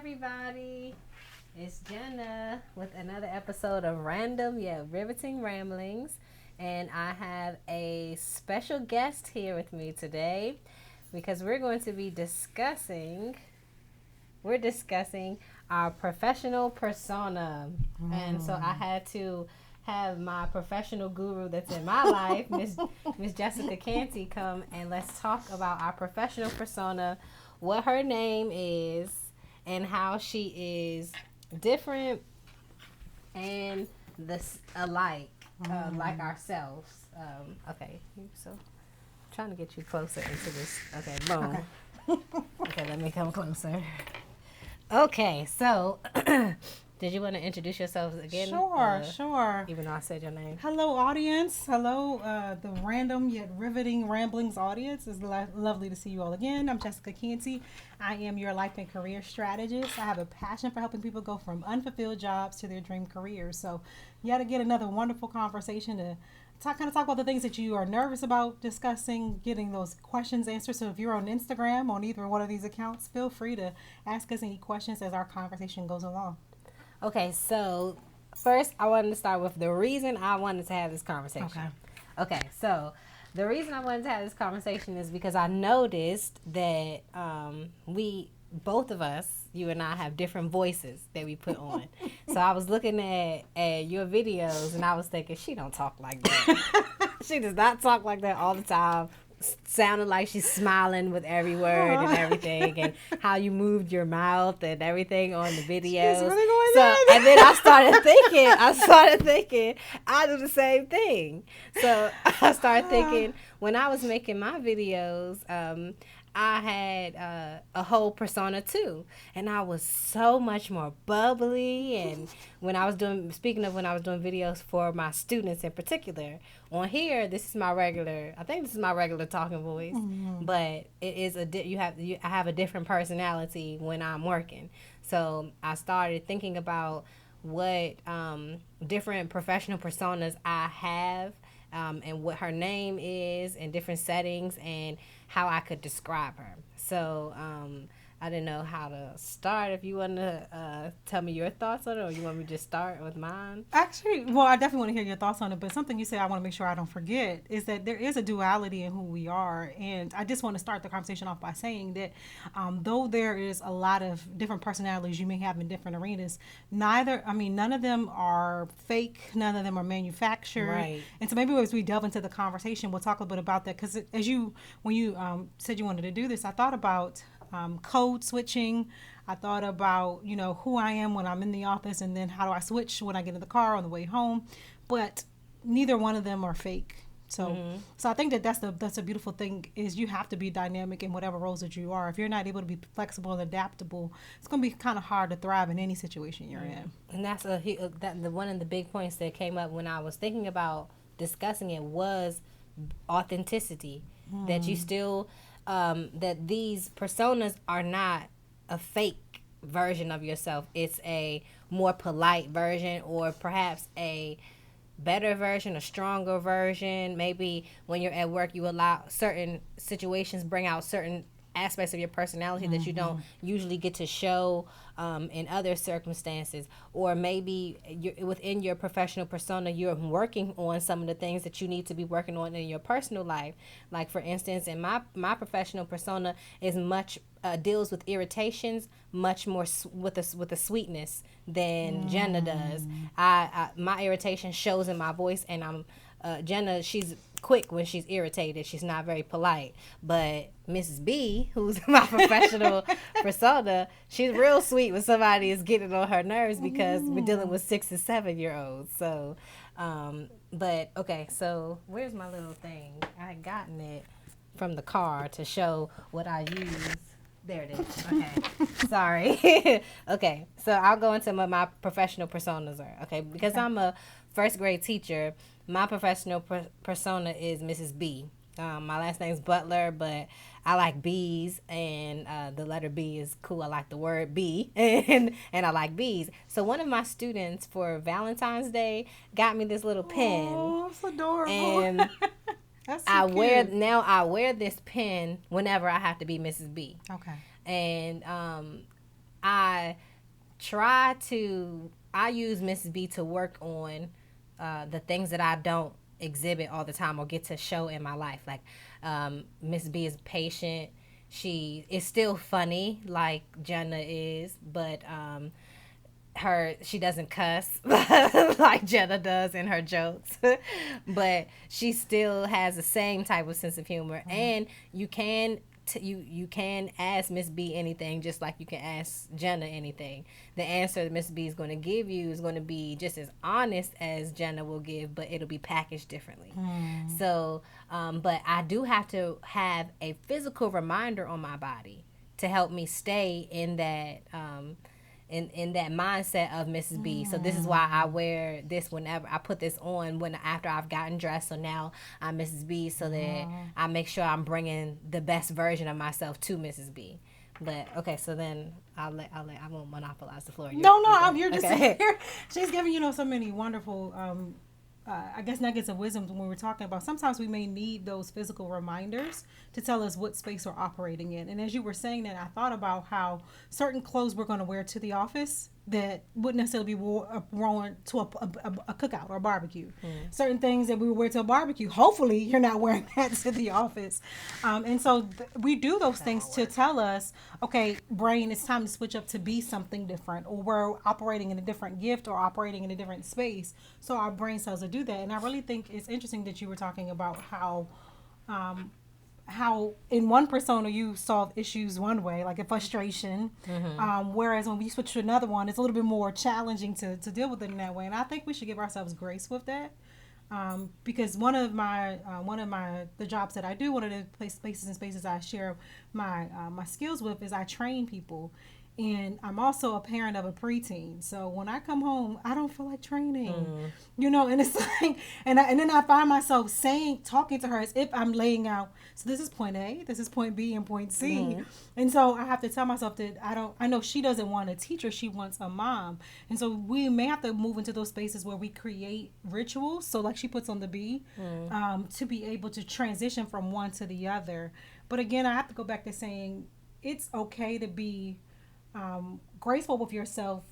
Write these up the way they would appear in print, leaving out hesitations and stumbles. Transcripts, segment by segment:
everybody. It's Jannah with another episode of Random yet Riveting Ramblings. And I have a special guest here with me today because we're going to be discussing our professional persona. And so I had to have my professional guru that's in my life, Miss Jessica Canty, come and let's talk about our professional persona, what her name is, and how she is different and alike, like ourselves. Okay, so I'm trying to get you closer into this. Okay, boom. Okay, let me come closer. Okay, so did you want to introduce yourselves again? Sure. Even though I said your name. Hello, audience. Hello, the Random yet Riveting Ramblings audience. It's lovely to see you all again. I'm Jessica Canty. I am your life and career strategist. I have a passion for helping people go from unfulfilled jobs to their dream careers. So, yet again, another wonderful conversation to talk about the things that you are nervous about discussing, getting those questions answered. So if you're on Instagram, on either one of these accounts, feel free to ask us any questions as our conversation goes along. Okay, so first I wanted to start with the reason I wanted to have this conversation. Okay, so the reason I wanted to have this conversation is because I noticed that both of us, you and I, have different voices that we put on. So I was looking at your videos and I was thinking, she don't talk like that. She does not talk like that all the time. Sounded like she's smiling with every word and everything, and how you moved your mouth and everything on the videos. And then I started thinking, I do the same thing. So I started thinking, when I was making my videos, I had a whole persona too, and I was so much more bubbly. And when I was doing videos for my students in particular, on here, this is my regular. I think this is my regular talking voice, but it is I have a different personality when I'm working. So I started thinking about what different professional personas I have, and what her name is in different settings, and how I could describe her. So I didn't know how to start. If you want to tell me your thoughts on it, or you want me to just start with mine? Actually, well, I definitely want to hear your thoughts on it, but something you said I want to make sure I don't forget is that there is a duality in who we are. And I just want to start the conversation off by saying that though there is a lot of different personalities you may have in different arenas, none of them are fake, none of them are manufactured. Right. And so maybe as we delve into the conversation, we'll talk a bit about that, because when you said you wanted to do this, I thought about code switching. I thought about, who I am when I'm in the office, and then how do I switch when I get in the car on the way home. But neither one of them are fake. So I think that's a beautiful thing, is you have to be dynamic in whatever roles that you are. If you're not able to be flexible and adaptable, it's going to be kind of hard to thrive in any situation you're in. And that's one of the big points that came up when I was thinking about discussing it was authenticity. That you still that these personas are not a fake version of yourself. It's a more polite version, or perhaps a better version, a stronger version. Maybe when you're at work, you allow certain situations bring out certain aspects of your personality that you don't usually get to show in other circumstances. Or maybe within your professional persona, you're working on some of the things that you need to be working on in your personal life. Like, for instance, in my professional persona is much deals with irritations much more with a sweetness than Jannah does. My irritation shows in my voice, and Jannah, she's quick when she's irritated. She's not very polite. But Mrs. B, who's my professional persona, she's real sweet when somebody is getting on her nerves, because we're dealing with 6 and 7 year olds. So, but okay, so where's my little thing? I had gotten it from the car to show what I use. There it is. Okay. Sorry. Okay. So I'll go into what my professional personas are. Okay. Because I'm a first grade teacher, my professional persona is Mrs. B. My last name's Butler, but I like bees, and the letter B is cool. I like the word bee, and I like bees. So one of my students for Valentine's Day got me this little pen. Oh, that's adorable. And That's so cute. I wear this pen whenever I have to be Mrs. B. Okay. And I use Mrs. B to work on the things that I don't exhibit all the time or get to show in my life. Like, Miss B is patient. She is still funny like Jannah is, but she doesn't cuss like Jannah does in her jokes. But she still has the same type of sense of humor. And you can you can ask Miss B anything, just like you can ask Jannah anything. The answer that Miss B is going to give you is going to be just as honest as Jannah will give, but it'll be packaged differently. So, but I do have to have a physical reminder on my body to help me stay in that in that mindset of Mrs. B. So this is why I wear this whenever I put this on after I've gotten dressed. So now I'm Mrs. B, so that I make sure I'm bringing the best version of myself to Mrs. B. But okay, so then I won't monopolize the floor. You're just here. She's giving so many wonderful I guess nuggets of wisdom when we're talking about sometimes we may need those physical reminders to tell us what space we're operating in. And as you were saying that, I thought about how certain clothes we're going to wear to the office that wouldn't necessarily be worn to a cookout or a barbecue. Certain things that we would wear to a barbecue, hopefully you're not wearing that to the office. And so we do those things to tell us, okay, brain, it's time to switch up to be something different, or we're operating in a different gift or operating in a different space. So our brain cells will do that. And I really think it's interesting that you were talking about how in one persona you solve issues one way, like a frustration, whereas when we switch to another one, it's a little bit more challenging to deal with it in that way. And I think we should give ourselves grace with that, because one of the jobs that I do, one of the spaces I share my skills with is I train people. And I'm also a parent of a preteen. So when I come home, I don't feel like training, and it's like, and then I find myself talking to her as if I'm laying out, so this is point A, this is point B, and point C. And so I have to tell myself that I know she doesn't want a teacher, she wants a mom. And so we may have to move into those spaces where we create rituals. So like she puts on the B, to be able to transition from one to the other. But again, I have to go back to saying it's okay to be graceful with yourself,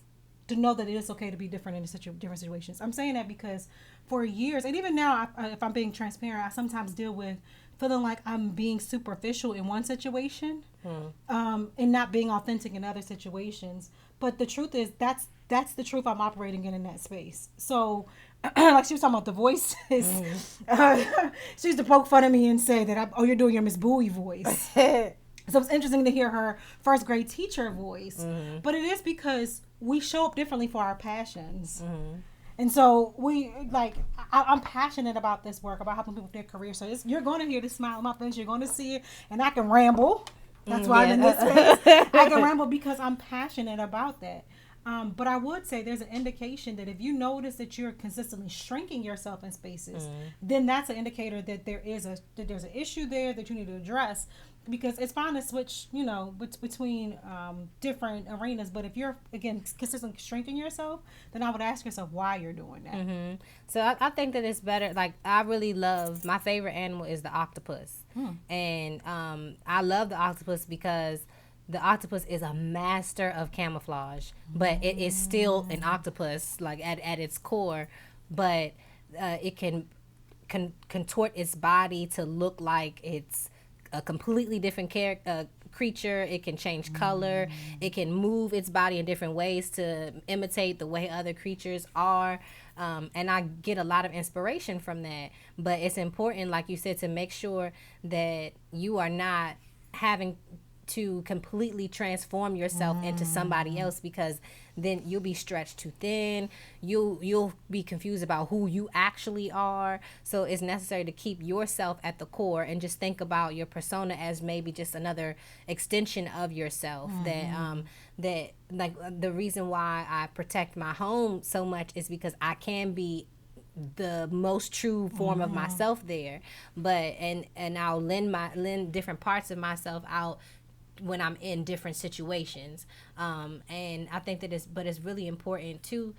to know that it is okay to be different in different situations. I'm saying that because for years, and even now, if I'm being transparent, I sometimes deal with feeling like I'm being superficial in one situation, and not being authentic in other situations. But the truth is, that's the truth I'm operating in that space. So, like she was talking about the voices, she used to poke fun of me and say that, you're doing your Miss Bowie voice. So it's interesting to hear her first grade teacher voice. But it is because we show up differently for our passions. And so I'm passionate about this work, about helping people with their career. So you're going to hear the smile on my face. You're going to see it. And I can ramble. That's why I'm in this space. I can ramble because I'm passionate about that. But I would say there's an indication that if you notice that you're consistently shrinking yourself in spaces, then that's an indicator that there's an issue there that you need to address. Because it's fine to switch, between different arenas. But if you're, again, consistently shrinking yourself, then I would ask yourself why you're doing that. So I think that it's better. Like, I really love, my favorite animal is the octopus. And I love the octopus because the octopus is a master of camouflage. But it is still an octopus, like at its core. But it can contort its body to look like it's a completely different creature. It can change color. It can move its body in different ways to imitate the way other creatures are. And I get a lot of inspiration from that. But it's important, like you said, to make sure that you are not having to completely transform yourself into somebody else, because then you'll be stretched too thin. You'll be confused about who you actually are. So it's necessary to keep yourself at the core and just think about your persona as maybe just another extension of yourself. That like the reason why I protect my home so much is because I can be the most true form of myself there, but and I'll lend different parts of myself out when I'm in different situations. And I think that it's really important too.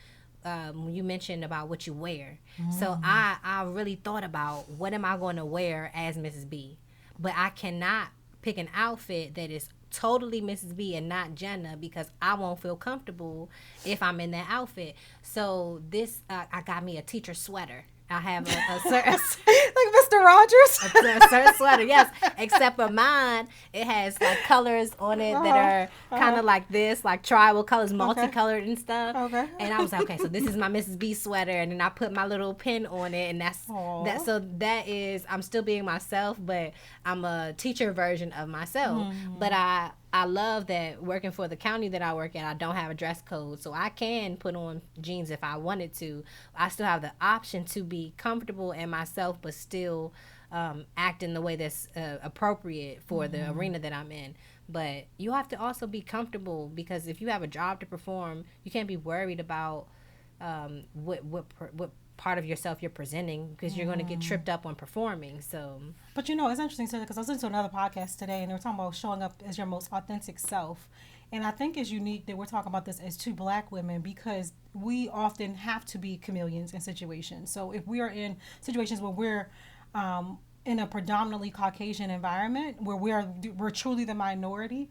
You mentioned about what you wear. So I really thought about what am I going to wear as Mrs. B, but I cannot pick an outfit that is totally Mrs. B and not Jannah, because I won't feel comfortable if I'm in that outfit. So this, I got me a teacher sweater. I have a certain like Mr. Rogers. a certain sweater, yes. Except for mine, it has like colors on it that are kind of like this, like tribal colors, multicolored and stuff. Okay. And I was like, okay, so this is my Mrs. B sweater, and then I put my little pin on it, and that's that. So that is, I'm still being myself, but I'm a teacher version of myself. But I love that working for the county that I work at, I don't have a dress code, so I can put on jeans if I wanted to. I still have the option to be comfortable in myself, but still act in the way that's appropriate for the arena that I'm in. But you have to also be comfortable, because if you have a job to perform, you can't be worried about what part of yourself you're presenting, because you're going to get tripped up on performing. So, but you know, it's interesting because I was listening to another podcast today, and they were talking about showing up as your most authentic self. And I think it's unique that we're talking about this as two Black women, because we often have to be chameleons in situations. So if we are in situations where we're in a predominantly Caucasian environment, where we're truly the minority,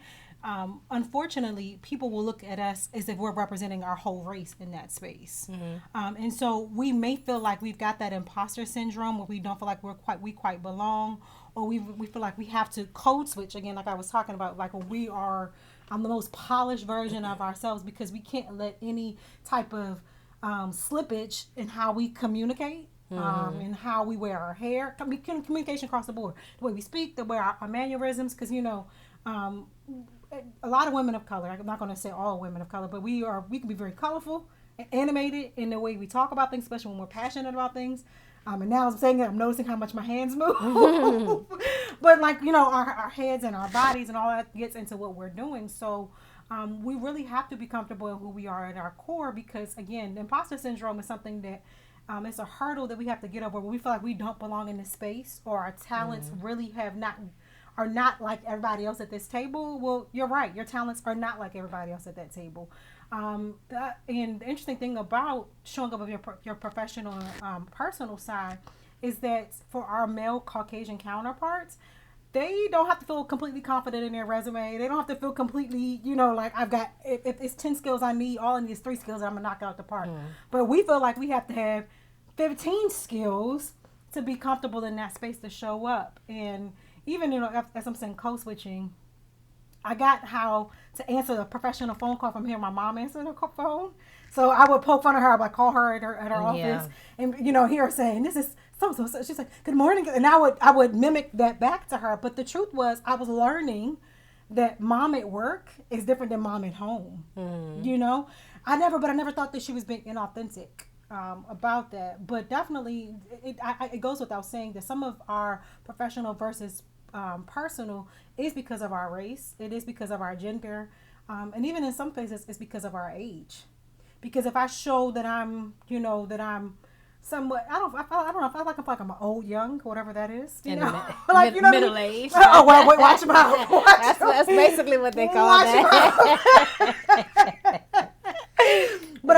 unfortunately, people will look at us as if we're representing our whole race in that space. And so we may feel like we've got that imposter syndrome, where we don't feel like we quite belong, or we feel like we have to code switch again, like I was talking about, like I'm the most polished version of ourselves, because we can't let any type of slippage in how we communicate. And how we wear our hair, communication across the board, the way we speak, the way our mannerisms, because you know, a lot of women of color, I'm not going to say all women of color, but we can be very colorful and animated in the way we talk about things, especially when we're passionate about things. And now I'm saying that I'm noticing how much my hands move. But like, you know, our heads and our bodies and all that gets into what we're doing. So we really have to be comfortable in who we are at our core, because again, imposter syndrome is something that it's a hurdle that we have to get over, when we feel like we don't belong in this space, or our talents really are not like everybody else at this table. Well, you're right. Your talents are not like everybody else at that table. And the interesting thing about showing up with your professional, personal side is that for our male Caucasian counterparts, they don't have to feel completely confident in their resume. They don't have to feel completely, you know, like if it's 10 skills I need, all I need is 3 skills and I'm going to knock it out the park. But we feel like we have to have 15 skills to be comfortable in that space to show up. And even, you know, as I'm saying, code switching, I got how to answer a professional phone call from hearing my mom answer the phone. So I would poke fun of her. I'd like call her at her office and, you know, hear her saying, this is so. She's like, good morning. And I would mimic that back to her. But the truth was, I was learning that mom at work is different than mom at home. You know, I never thought that she was being inauthentic about that. But definitely, it goes without saying that some of our professional versus personal is because of our race. It is because of our gender. And even in some cases, it's because of our age. Because if I show that I'm, you know, that I'm somewhat, I don't know, I feel like I'm old, young, whatever that is. You know? Like, you know, middle age. Oh, well, wait, watch them out. That's basically what they call that. But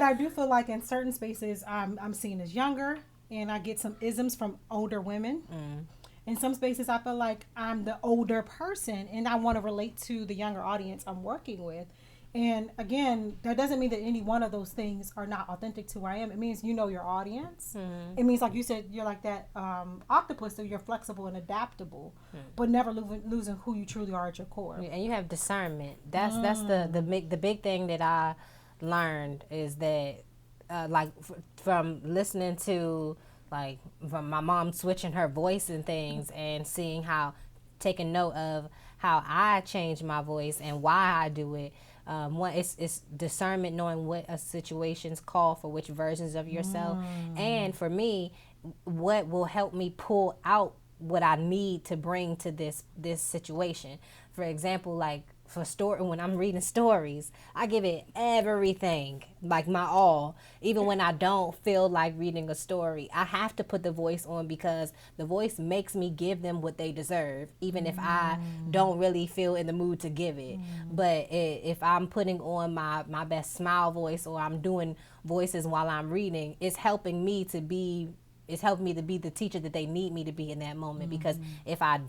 I do feel like in certain spaces, I'm seen as younger, and I get some isms from older women. In some spaces, I feel like I'm the older person, and I want to relate to the younger audience I'm working with. And again, that doesn't mean that any one of those things are not authentic to who I am. It means you know your audience. It means, like you said, you're like that octopus, so you're flexible and adaptable, but never losing who you truly are at your core. And you have discernment. That's the big thing that I learned, is that from listening to, like, from my mom switching her voice and things, and seeing taking note of how I change my voice and why I do it. It's discernment, knowing what situations call for which versions of yourself. And for me, what will help me pull out what I need to bring to this situation. For example, like when I'm reading stories, I give it everything, like my all. Even when I don't feel like reading a story, I have to put the voice on, because the voice makes me give them what they deserve, even if I don't really feel in the mood to give it. But if I'm putting on my best smile voice, or I'm doing voices while I'm reading, it's helping me to be the teacher that they need me to be in that moment. Because if I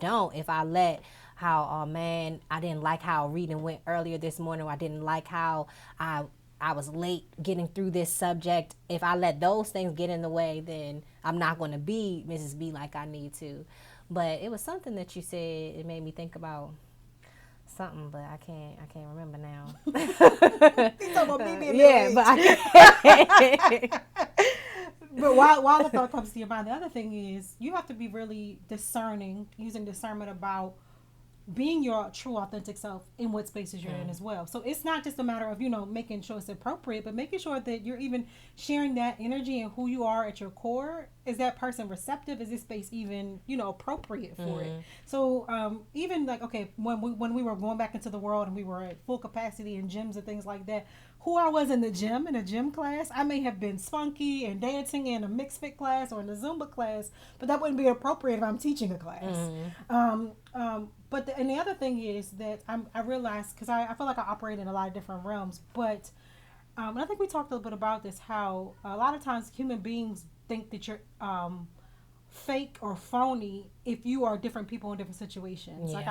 let how, oh man, I didn't like how reading went earlier this morning, or I didn't like how I was late getting through this subject. If I let those things get in the way, then I'm not going to be Mrs. B like I need to. But it was something that you said, it made me think about something, but I can't remember now. You talking about me being Yeah, middle-aged. but I can't. But while the thought comes to your mind, the other thing is you have to be really discerning, using discernment about being your true authentic self in what spaces you're in as well. So it's not just a matter of, making sure it's appropriate, but making sure that you're even sharing that energy and who you are at your core. Is that person receptive? Is this space even, appropriate for it? So even like, okay, when we were going back into the world and we were at full capacity in gyms and things like that, who I was in a gym class, I may have been spunky and dancing in a mixed fit class or in a Zumba class, but that wouldn't be appropriate if I'm teaching a class. But the other thing is that I realized, because I feel like I operate in a lot of different realms, but and I think we talked a little bit about this, how a lot of times human beings think that you're fake or phony if you are different people in different situations. Yeah. Like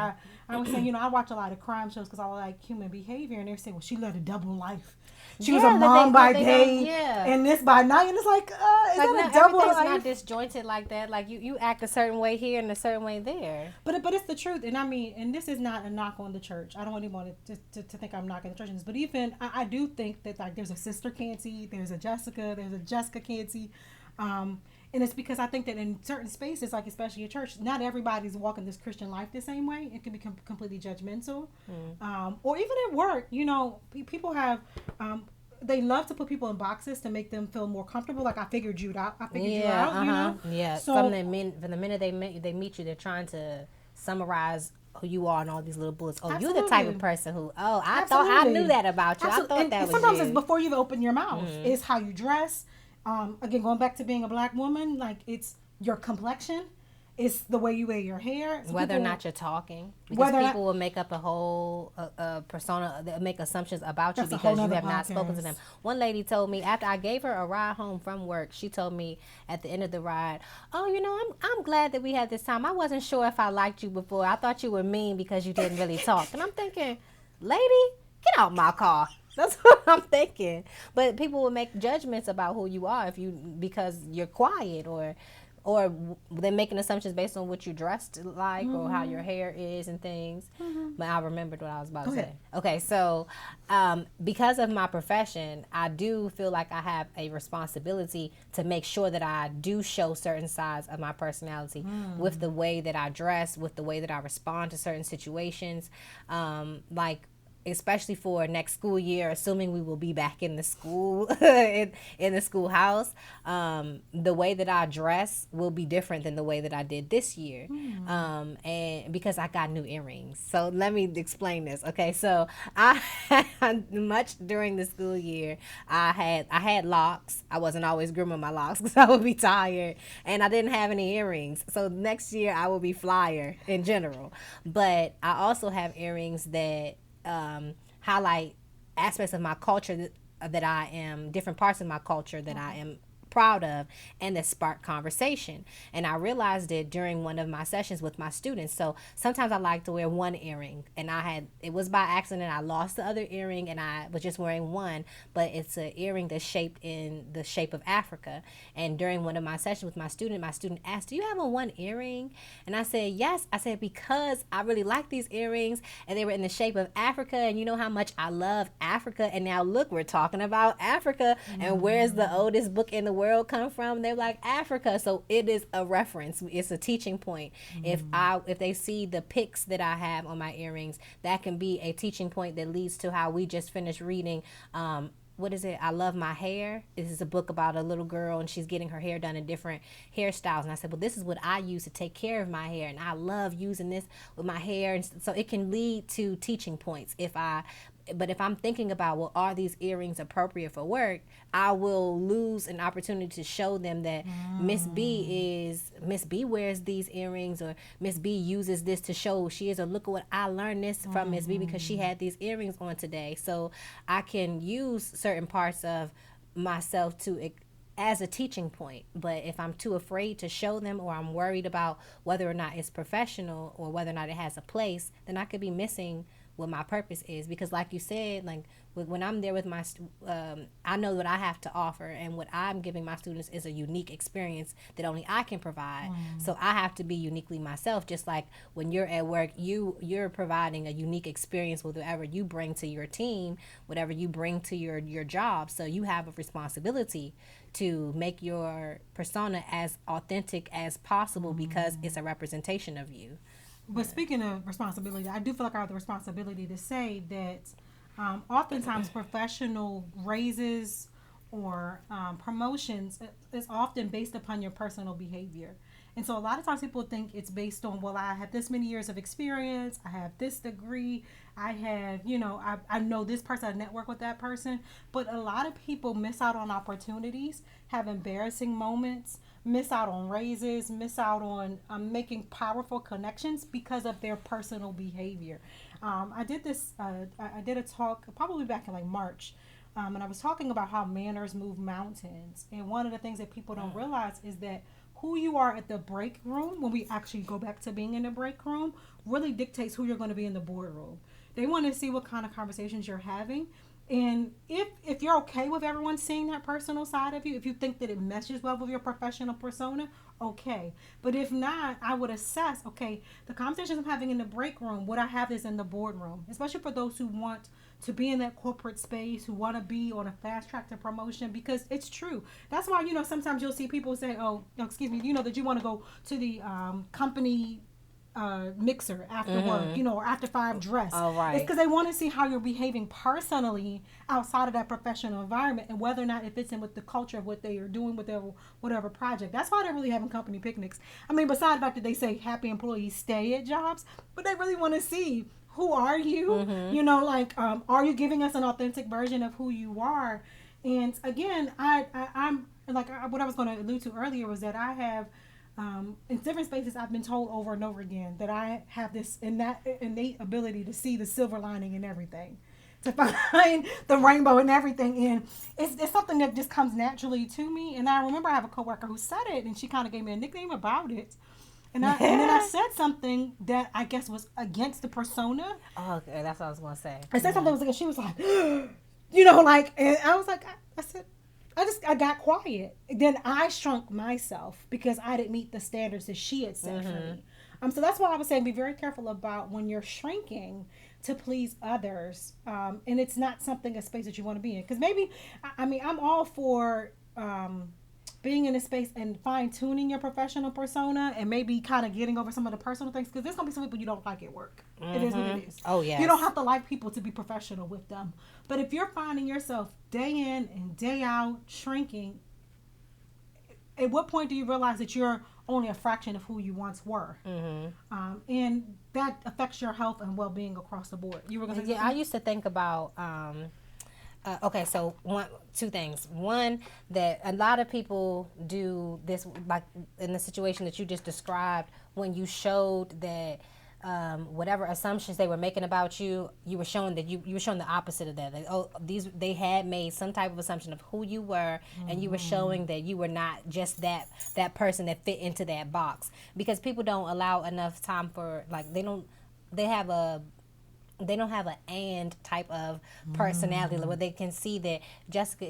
I was saying, I watch a lot of crime shows because I like human behavior, and they're saying, well, she led a double life. She was a mom by day and this by night, and it's like, is that a double life? Everything's not disjointed like that. Like you act a certain way here and a certain way there. But it's the truth, and I mean, and this is not a knock on the church. I don't want anyone to think I'm knocking the church in this, but even I do think that like there's a Sister Canty, there's a Jessica Canty. And it's because I think that in certain spaces, like especially a church, not everybody's walking this Christian life the same way. It can be completely judgmental. Or even at work, people have, they love to put people in boxes to make them feel more comfortable. Like, I figured you out. Yeah. So from the minute they meet you, they're trying to summarize who you are and all these little bullets. Oh, Absolutely. you're the type of person who, I thought I knew that about you. Absolutely. I thought that was sometimes you. It's before you even open your mouth. It's how you dress. Again, going back to being a black woman, like it's your complexion, it's the way you wear your hair. So whether or not you're talking, because people will make up a whole persona, they'll make assumptions about you because you have not spoken to them. One lady told me after I gave her a ride home from work, she told me at the end of the ride, "Oh, I'm glad that we had this time. I wasn't sure if I liked you before. I thought you were mean because you didn't really talk." And I'm thinking, lady, get out my car. That's what I'm thinking. But people will make judgments about who you are because you're quiet, or they're making assumptions based on what you dressed like or how your hair is and things. But I remembered what I was about to say. Okay, so because of my profession, I do feel like I have a responsibility to make sure that I do show certain sides of my personality with the way that I dress, with the way that I respond to certain situations. Like, especially for next school year, assuming we will be back in the school, in the schoolhouse, the way that I dress will be different than the way that I did this year. And because I got new earrings. So let me explain this. Okay, so much during the school year, I had locks. I wasn't always grooming my locks because I would be tired, and I didn't have any earrings. So next year I will be flyer in general. But I also have earrings that highlight aspects of my culture that I am, different parts of my culture that I am proud of, and that spark conversation. And I realized it during one of my sessions with my students. So sometimes I like to wear one earring, and it was by accident. I lost the other earring and I was just wearing one, but it's an earring that's shaped in the shape of Africa. And during one of my sessions with my student asked, "Do you have a one earring?" And I said, "Yes." I said, "Because I really like these earrings and they were in the shape of Africa, and you know how much I love Africa. And now look, we're talking about Africa, and where's the oldest book in the world come from?" They're like, Africa. So it is a reference. It's a teaching point. If they see the pics that I have on my earrings, that can be a teaching point that leads to how we just finished reading. What is it? I Love My Hair. This is a book about a little girl, and she's getting her hair done in different hairstyles. And I said, well, this is what I use to take care of my hair, and I love using this with my hair. And so it can lead to teaching points. But if I'm thinking about, well, are these earrings appropriate for work, I will lose an opportunity to show them that Miss B wears these earrings, or Miss B uses this to show who she is, or look at what I learned this from Miss B because she had these earrings on today. So I can use certain parts of myself to as a teaching point. But if I'm too afraid to show them, or I'm worried about whether or not it's professional or whether or not it has a place, then I could be missing what my purpose is. Because like you said, like when I'm there with my I know what I have to offer, and what I'm giving my students is a unique experience that only I can provide. So I have to be uniquely myself. Just like when you're at work, you're providing a unique experience with whatever you bring to your team, whatever you bring to your job. So you have a responsibility to make your persona as authentic as possible, because it's a representation of you. But speaking of responsibility, I do feel like I have the responsibility to say that oftentimes professional raises or promotions is often based upon your personal behavior. And so a lot of times people think it's based on, well, I have this many years of experience, I have this degree, I have, I know this person, I network with that person. But a lot of people miss out on opportunities, have embarrassing moments, miss out on raises, miss out on making powerful connections because of their personal behavior. I did this, I did a talk probably back in like March. And I was talking about how manners move mountains. And one of the things that people don't realize is that who you are at the break room, when we actually go back to being in the break room, really dictates who you're going to be in the boardroom. They want to see what kind of conversations you're having. And if you're okay with everyone seeing that personal side of you, if you think that it meshes well with your professional persona, okay. But if not, I would assess, okay, the conversations I'm having in the break room, what I have is in the boardroom, especially for those who want to be in that corporate space, who want to be on a fast track to promotion, because it's true. That's why, sometimes you'll see people say, oh, excuse me, that you want to go to the company mixer after work, or after 5 dress. Oh, right. It's because they want to see how you're behaving personally outside of that professional environment, and whether or not it fits in with the culture of what they are doing with their whatever project. That's why they're really having company picnics. I mean, besides the fact that they say happy employees stay at jobs, but they really want to see, who are you? Are you giving us an authentic version of who you are? And again, I'm like, what I was going to allude to earlier was that I have, in different spaces, I've been told over and over again that I have this innate ability to see the silver lining in everything, to find the rainbow in everything. And it's something that just comes naturally to me. And I remember I have a coworker who said it, and she kind of gave me a nickname about it. And then I said something that I guess was against the persona. Oh, okay, that's what I was going to say. I said something that was like, she was like, and I was like, I said, I got quiet. Then I shrunk myself because I didn't meet the standards that she had set for me. So that's why I was saying, be very careful about when you're shrinking to please others. And it's not a space that you want to be in. Because maybe, I'm all for being in a space and fine-tuning your professional persona, and maybe kind of getting over some of the personal things, because there's going to be some people you don't like at work. It is what it is. Oh, yeah. You don't have to like people to be professional with them. But if you're finding yourself day in and day out shrinking, at what point do you realize that you're only a fraction of who you once were? And that affects your health and well-being across the board. You were going to say I used to think about... okay, so two things. One, that a lot of people do this, like in the situation that you just described, when you showed that whatever assumptions they were making about you, you were showing that you were showing the opposite of that. Like, they had made some type of assumption of who you were, and you were showing that you were not just that person that fit into that box. Because people don't allow enough time for, like, they don't have an and type of personality where they can see that Jessica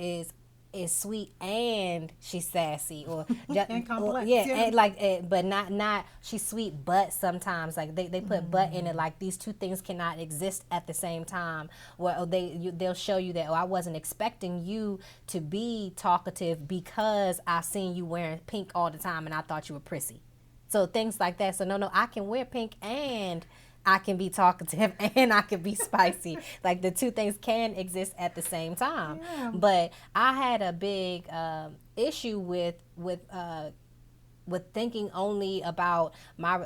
is sweet and she's sassy, or and complex. And but not she's sweet, but sometimes like they put but in it, like these two things cannot exist at the same time. Well, they'll show you that, I wasn't expecting you to be talkative because I seen you wearing pink all the time and I thought you were prissy. So things like that. So no, I can wear pink and I can be talkative and I can be spicy. Like the two things can exist at the same time. Yeah. But I had a big issue with thinking only about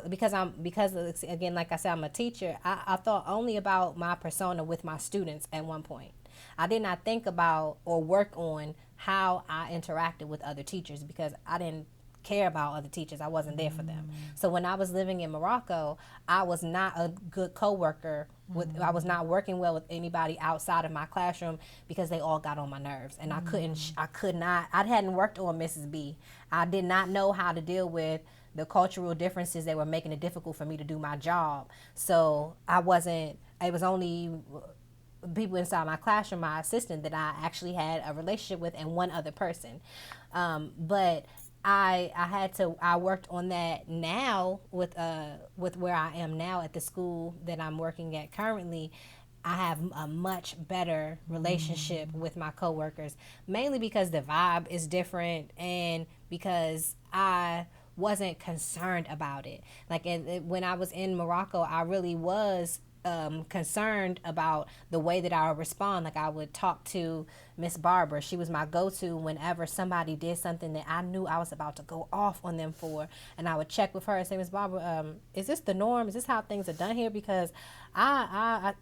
because again, like I said, I'm a teacher. I thought only about my persona with my students at one point. I did not think about or work on how I interacted with other teachers, because I didn't care about other teachers. I wasn't there for them. So when I was living in Morocco, I was not a good coworker I was not working well with anybody outside of my classroom because they all got on my nerves, and I could not. I hadn't worked on Mrs. B. I did not know how to deal with the cultural differences that were making it difficult for me to do my job. So I wasn't. It was only people inside my classroom, my assistant, that I actually had a relationship with, and one other person. But I worked on that now with where I am now at the school that I'm working at currently. I have a much better relationship with my coworkers, mainly because the vibe is different and because I wasn't concerned about it. Like when I was in Morocco, I really was concerned about the way that I would respond. Like I would talk to Miss Barbara. She was my go-to whenever somebody did something that I knew I was about to go off on them for, and I would check with her and say, Miss Barbara, is this the norm? Is this how things are done here? Because I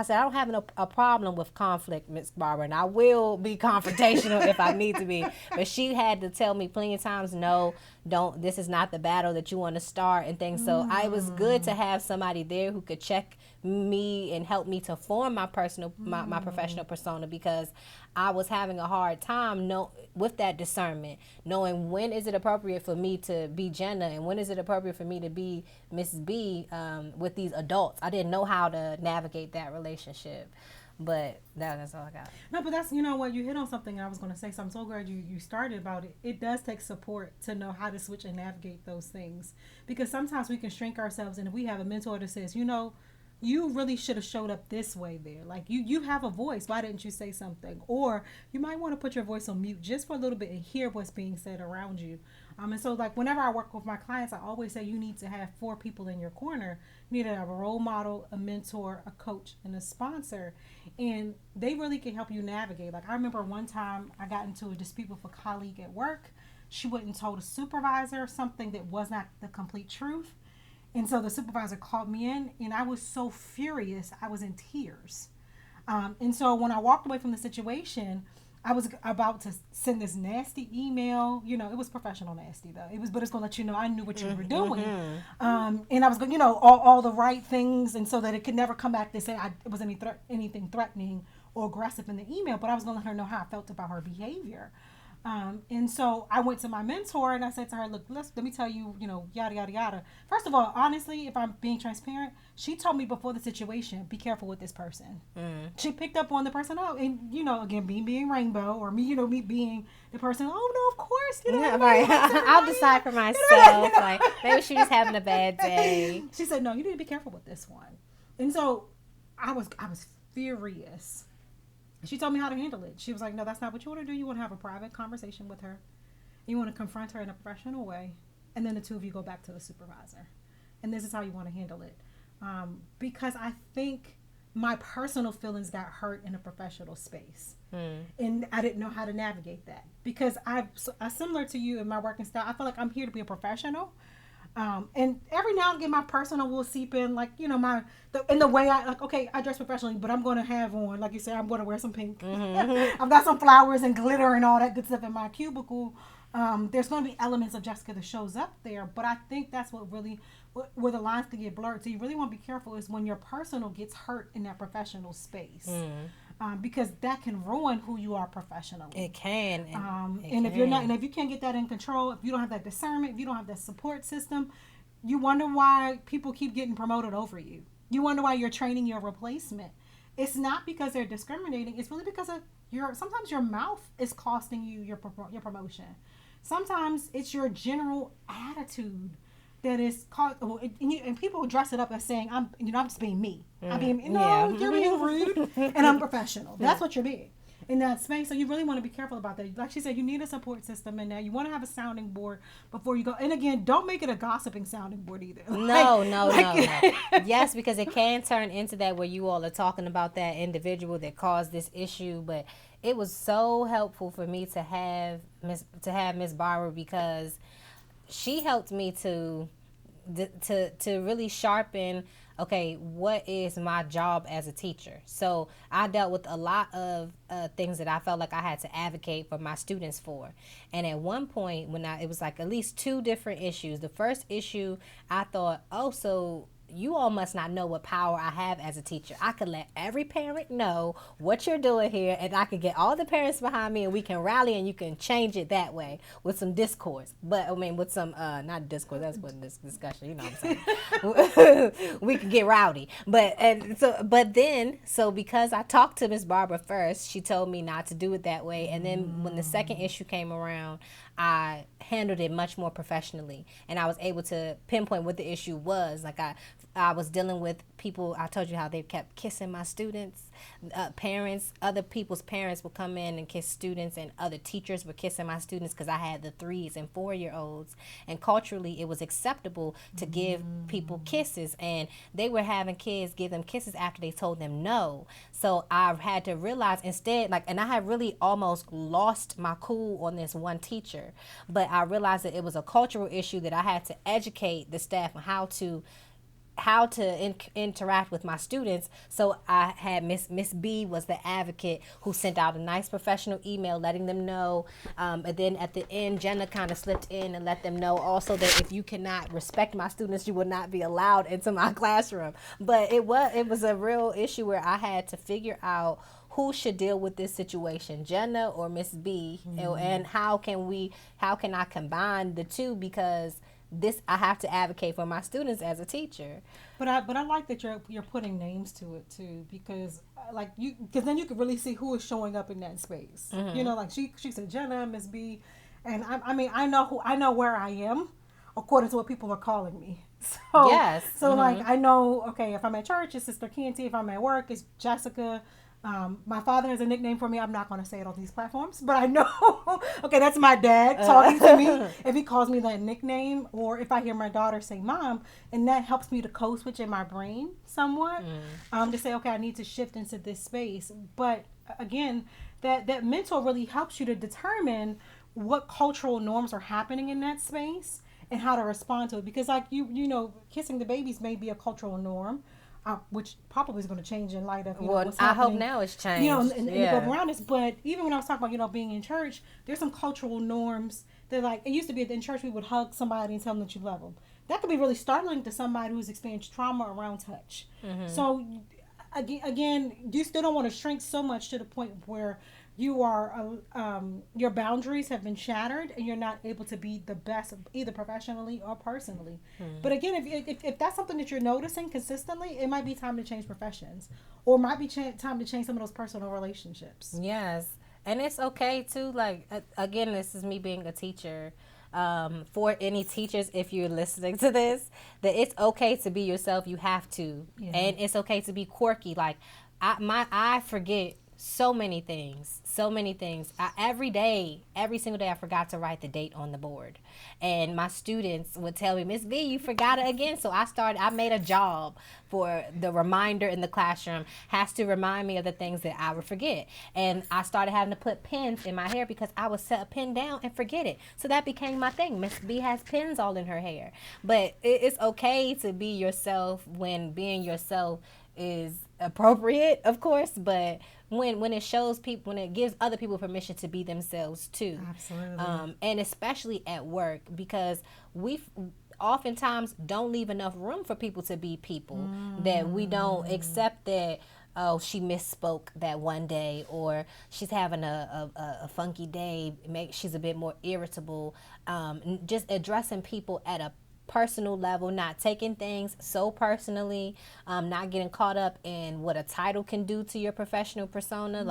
said I don't have a problem with conflict, Miss Barbara, and I will be confrontational if I need to be. But she had to tell me plenty of times, no, don't. This is not the battle that you want to start and things. So it was good to have somebody there who could check me and help me to form my my professional persona, because I was having a hard time with that discernment, knowing when is it appropriate for me to be Jannah and when is it appropriate for me to be Mrs. B with these adults. I didn't know how to navigate that relationship. But that's all I got. No, but that's, you know what, you hit on something I was going to say, so I'm so glad you started about it. It does take support to know how to switch and navigate those things, because sometimes we can shrink ourselves, and if we have a mentor that says, you really should have showed up this way there. Like, you have a voice. Why didn't you say something? Or you might want to put your voice on mute just for a little bit and hear what's being said around you. And so, like, whenever I work with my clients, I always say you need to have 4 people in your corner. You need to have a role model, a mentor, a coach, and a sponsor. And they really can help you navigate. Like, I remember one time I got into a dispute with a colleague at work. She went and told a supervisor something that was not the complete truth. And so the supervisor called me in, and I was so furious. I was in tears. And so when I walked away from the situation, I was about to send this nasty email. It was professional nasty, though. But it's going to let you know I knew what you were doing. And I was going, all the right things, and so that it could never come back to say it was anything threatening or aggressive in the email. But I was going to let her know how I felt about her behavior. And so I went to my mentor and I said to her, look, let me tell you, yada, yada, yada. First of all, honestly, if I'm being transparent, she told me before the situation, be careful with this person. She picked up on the person, and, again, being rainbow, or me, me being the person, oh, no, of course. Yeah, right. I'll decide for myself. Like, maybe she was having a bad day. She said, no, you need to be careful with this one. And so I was furious. She told me how to handle it. She was like, no, that's not what you want to do. You want to have a private conversation with her. You want to confront her in a professional way. And then the two of you go back to the supervisor. And this is how you want to handle it. Because I think my personal feelings got hurt in a professional space. And I didn't know how to navigate that. Because I similar to you in my working style, I feel like I'm here to be a professional. And every now and again, my personal will seep in, like, in the way I dress professionally, but I'm going to have on, like you said, I'm going to wear some pink. I've got some flowers and glitter and all that good stuff in my cubicle. There's going to be elements of Jessica that shows up there, but I think that's what really, where the lines can get blurred. So you really want to be careful is when your personal gets hurt in that professional space. Because that can ruin who you are professionally. It can. If you can't get that in control, if you don't have that discernment, if you don't have that support system, you wonder why people keep getting promoted over you. You wonder why you're training your replacement. It's not because they're discriminating. It's really because of sometimes your mouth is costing you your promotion. Sometimes it's your general attitude that is called, and people dress it up as saying, I'm just being me. You're being rude, and I'm professional. That's what you're being in that space. So you really want to be careful about that. Like she said, you need a support system in there. You want to have a sounding board before you go. And again, don't make it a gossiping sounding board either. No. Yes, because it can turn into that where you all are talking about that individual that caused this issue. But it was so helpful for me to have Miss Barbara, because she helped me to really sharpen, okay, what is my job as a teacher? So I dealt with a lot of things that I felt like I had to advocate for my students for. And at one point, it was like at least 2 different issues. The first issue, I thought, so you all must not know what power I have as a teacher. I could let every parent know what you're doing here, and I could get all the parents behind me, and we can rally, and you can change it that way with some discourse. But I mean, with some not discourse. That's what this discussion. You know what I'm saying? We can get rowdy. But then because I talked to Miss Barbara first, she told me not to do it that way, and then when the second issue came around, I handled it much more professionally, and I was able to pinpoint what the issue was. Like I was dealing with people. I told you how they kept kissing my students. Parents, other people's parents would come in and kiss students, and other teachers were kissing my students because I had the 3 and 4-year-olds. And culturally, it was acceptable to give people kisses, and they were having kids give them kisses after they told them no. So I had to realize instead, and I had really almost lost my cool on this one teacher, but I realized that it was a cultural issue that I had to educate the staff on how to interact with my students. So I had Miss B was the advocate who sent out a nice professional email letting them know, and then at the end Jannah kind of slipped in and let them know also that if you cannot respect my students, you will not be allowed into my classroom. But it was a real issue where I had to figure out who should deal with this situation, Jannah or Miss B, and how can I combine the two, because I have to advocate for my students as a teacher. But I like that you're putting names to it too, because because then you can really see who is showing up in that space. Mm-hmm. You know, like she said Jannah, Miss B, and I mean I know where I am according to what people are calling me. So yes. So I know, okay, if I'm at church it's Sister Canty, if I'm at work it's Jessica. My father has a nickname for me. I'm not going to say it on these platforms, but I know, okay, that's my dad talking to me. If he calls me that nickname, or if I hear my daughter say mom, and that helps me to code switch in my brain somewhat, to say, okay, I need to shift into this space. But again, that mentor really helps you to determine what cultural norms are happening in that space and how to respond to it. Because you know, kissing the babies may be a cultural norm. Which probably is going to change in light of what's happening. I hope now it's changed. You know, and go around us. But even when I was talking about being in church, there's some cultural norms that it used to be in church we would hug somebody and tell them that you love them. That could be really startling to somebody who's experienced trauma around touch. Mm-hmm. So again, you still don't want to shrink so much to the point where you are your boundaries have been shattered and you're not able to be the best either professionally or personally. But again, if that's something that you're noticing consistently, it might be time to change professions, or might be time to change some of those personal relationships. Yes, and it's okay too. Again, this is me being a teacher. For any teachers, if you're listening to this, that it's okay to be yourself. You have to, and it's okay to be quirky. I forget so many things. Every single day I forgot to write the date on the board, and my students would tell me, Miss B, you forgot it again. So I made a job for the reminder in the classroom has to remind me of the things that I would forget, and I started having to put pens in my hair because I would set a pen down and forget it. So that became my thing. Miss B has pens all in her hair. But it's okay to be yourself when being yourself is appropriate, of course, but when it shows people, when it gives other people permission to be themselves too. Absolutely. And especially at work, because we oftentimes don't leave enough room for people to be people, that we don't accept that, oh, she misspoke that one day, or she's having a funky day, she's a bit more irritable. Just addressing people at a personal level, not taking things so personally, not getting caught up in what a title can do to your professional persona.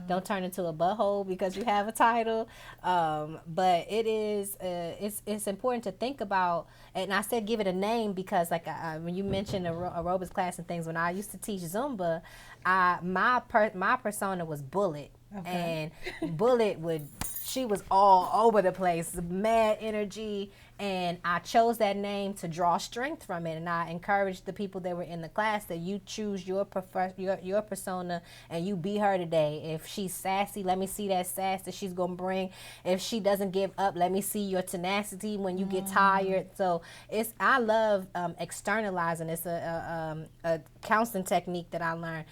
Don't turn into a butthole because you have a title. But it's important to think about, and I said give it a name because when you mentioned aerobics class and things, when I used to teach Zumba, my persona was Bullet. Okay. And Bullet she was all over the place, mad energy, and I chose that name to draw strength from it. And I encouraged the people that were in the class that you choose your persona and you be her today. If she's sassy, let me see that sass that she's gonna bring. If she doesn't give up, let me see your tenacity when you get tired. So I love externalizing. It's a counseling technique that I learned.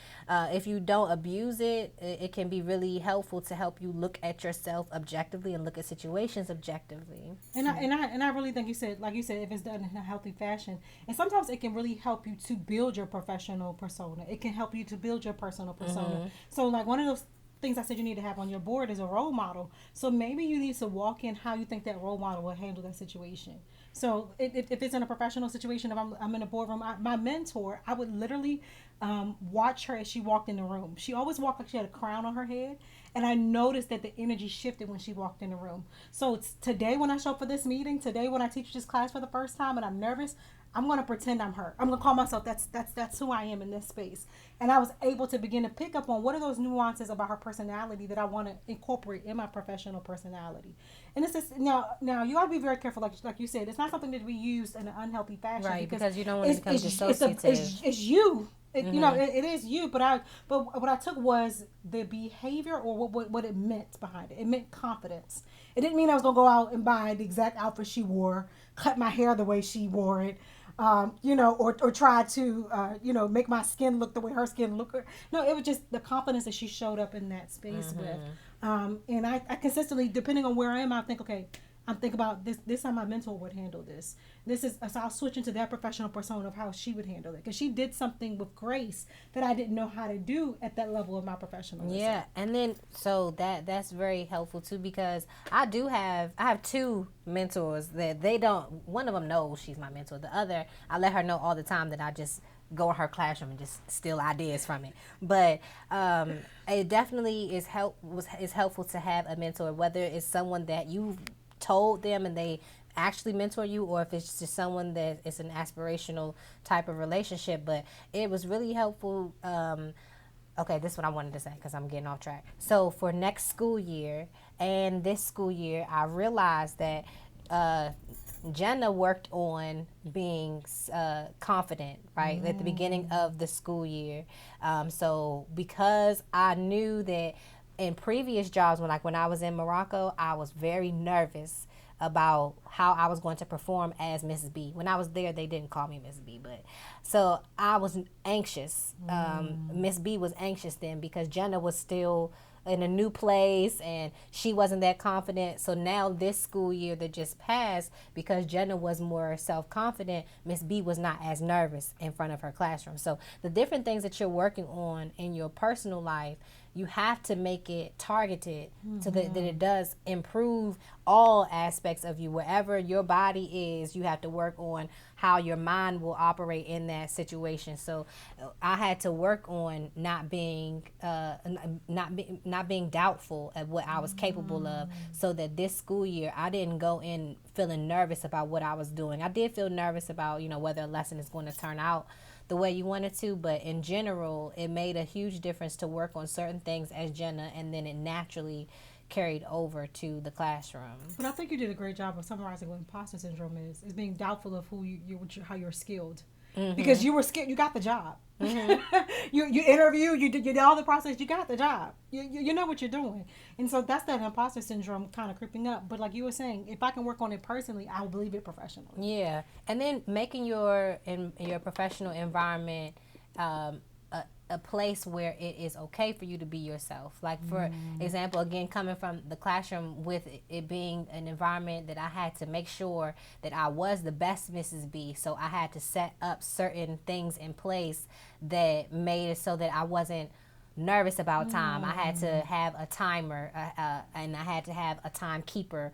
If you don't abuse it, it can be really helpful to help you look at yourself objectively and look at situations objectively. And I really think you said, like you said, if it's done in a healthy fashion, and sometimes it can really help you to build your professional persona. It can help you to build your personal persona. So like one of those things I said you need to have on your board is a role model. So maybe you need to walk in how you think that role model will handle that situation. So if it's in a professional situation, if I'm in a boardroom, my mentor, I would literally watch her as she walked in the room. She always walked like she had a crown on her head. And I noticed that the energy shifted when she walked in the room. So it's today when I show up for this meeting, today when I teach this class for the first time and I'm nervous, I'm gonna pretend I'm her. I'm gonna call myself that's who I am in this space. And I was able to begin to pick up on what are those nuances about her personality that I want to incorporate in my professional personality. And this is now you gotta be very careful, like you said, it's not something that we use in an unhealthy fashion, right? Because you don't want to become it's dissociative. It's you. You know, it is you, but what I took was the behavior or what it meant behind it. It meant confidence. It didn't mean I was gonna go out and buy the exact outfit she wore, cut my hair the way she wore it, you know, or try to you know, make my skin look the way her skin looked. No, it was just the confidence that she showed up in that space with. And I consistently, depending on where I am, I think, okay, I'm thinking about this. This how my mentor would handle this. This is so I'll switch into that professional persona of how she would handle it, because she did something with grace that I didn't know how to do at that level of my professionalism. Yeah, and then so that's very helpful too, because I have two mentors that they don't. One of them knows she's my mentor. The other, I let her know all the time that I just go in her classroom and just steal ideas from it. But it definitely is helpful to have a mentor, whether it's someone that you told them and they actually mentor you, or if it's just someone that it's an aspirational type of relationship. But it was really helpful. Okay, this is what I wanted to say because I'm getting off track. So for next school year and this school year, I realized that Jannah worked on being confident, right, at the beginning of the school year. So because I knew that in previous jobs, when I was in Morocco, I was very nervous about how I was going to perform as Mrs. B. When I was there, they didn't call me Mrs. B, but so I was anxious. Miss B was anxious then because Jannah was still in a new place and she wasn't that confident. So now this school year that just passed, because Jannah was more self-confident, Miss B was not as nervous in front of her classroom. So the different things that you're working on in your personal life, you have to make it targeted so that it does improve all aspects of you. Wherever your body is, you have to work on how your mind will operate in that situation. So I had to work on not being doubtful of what I was capable of, so that this school year I didn't go in feeling nervous about what I was doing. I did feel nervous about, whether a lesson is going to turn out the way you wanted to, but in general, it made a huge difference to work on certain things as Jannah, and then it naturally carried over to the classroom. But I think you did a great job of summarizing what imposter syndrome is being doubtful of how you're skilled. Because you were skilled, you got the job. You interviewed, you did all the process, you got the job. You know what you're doing. And so that's that imposter syndrome kind of creeping up. But like you were saying, if I can work on it personally, I will believe it professionally. Yeah. And then making your professional environment a place where it is okay for you to be yourself. Like, for example, again, coming from the classroom, with it being an environment that I had to make sure that I was the best Mrs. B. So I had to set up certain things in place that made it so that I wasn't nervous about time. I had to have a timer and I had to have a timekeeper,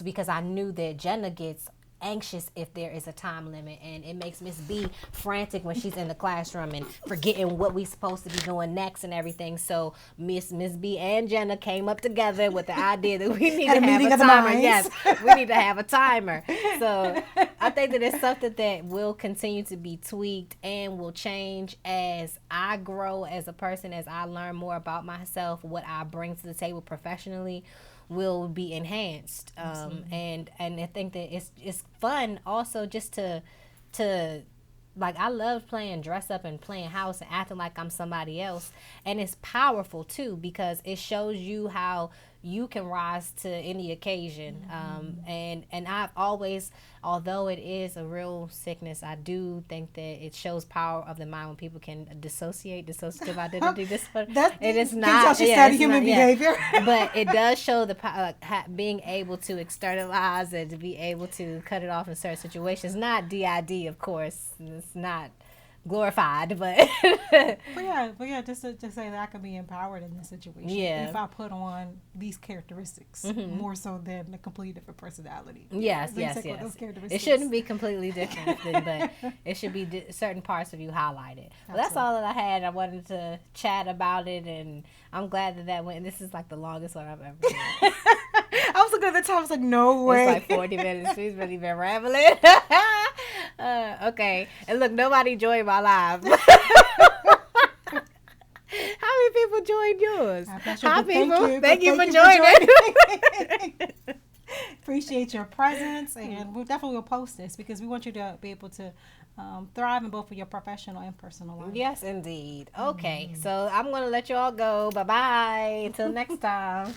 because I knew that Jannah gets anxious if there is a time limit, and it makes Miss B frantic when she's in the classroom and forgetting what we supposed to be doing next and everything. So Miss B and Jannah came up together with the idea that we need to have a timer. Yes, we need to have a timer. So I think that it's something that will continue to be tweaked and will change as I grow as a person, as I learn more about myself. What I bring to the table professionally will be enhanced, and I think that it's fun also just to like, I love playing dress up and playing house and acting like I'm somebody else, and it's powerful too, because it shows you how you can rise to any occasion. And I've always, although it is a real sickness, I do think that it shows power of the mind when people can dissociative identity disorder. It is not. Human behavior. But it does show the power, being able to externalize and to be able to cut it off in certain situations. Not DID, of course. It's not glorified, but but yeah, just to say that I can be empowered in this situation if I put on these characteristics more so than a completely different personality. Yes. It shouldn't be completely different, but it should be certain parts of you highlighted. Well, that's all that I had. I wanted to chat about it, and I'm glad that went. This is like the longest one I've ever done. I was looking at the time. I was like, no way. It's like 40 minutes. We've really been rambling. Okay. And look, nobody joined my live. How many people joined yours? Hi, people. Thank you for joining. Appreciate your presence. And we definitely will post this because we want you to be able to thrive in both of your professional and personal life. Yes, indeed. Okay. So I'm going to let you all go. Bye-bye. Until next time.